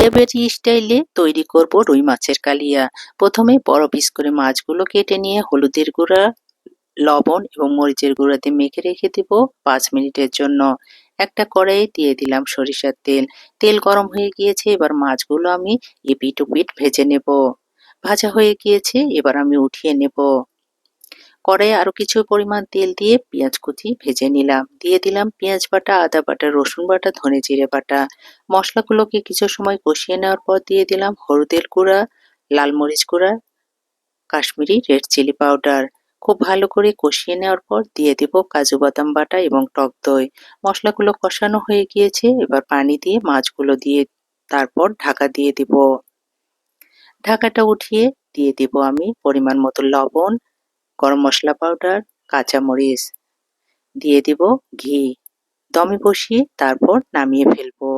বিয়েবাড়ি স্টাইলে তৈরি করব রুই মাছের কালিয়া। প্রথমে বড় পিস করে মাছগুলো কেটে নিয়ে হলুদের গুঁড়া, লবণ এবং মরিচের গুঁড়া দিয়ে মেখে রেখে দিব 5 মিনিটের জন্য। একটা কড়াইয়ে দিয়ে দিলাম সরিষার তেল। তেল গরম হয়ে গিয়েছে, এবার মাছগুলো আমি এপিট ওপিট ভেজে নেব। ভাজা হয়ে গিয়েছে, এবার আমি উঠিয়ে নেব। কড়াইয়ে আরো কিছু পরিমাণ তেল দিয়ে পেঁয়াজ কুচি ভেজে নিলাম। দিয়ে দিলাম পেঁয়াজ বাটা, আদা বাটা, রসুন বাটা, ধনে জিরে বাটা। মশলাগুলোকে কিছু সময় কষিয়ে নেওয়ার পর দিয়ে দিলাম হলুদের গুঁড়া, লাল মরিচ গুঁড়া, কাশ্মীরি রেড চিলি পাউডার। খুব ভালো করে কষিয়ে নেওয়ার পর দিয়ে দেব কাজু বাদাম বাটা এবং টক দই। মশলাগুলো কষানো হয়ে গিয়েছে, এবার পানি দিয়ে মাছগুলো দিয়ে তারপর ঢাকা দিয়ে দিব। ঢাকাটা উঠিয়ে দিয়ে দিব আমি পরিমাণ মতো লবণ, গরম মশলা পাউডার, কাঁচামরিচ, দিয়ে দিব ঘি। দমে বসিয়ে তারপর নামিয়ে ফেলবো।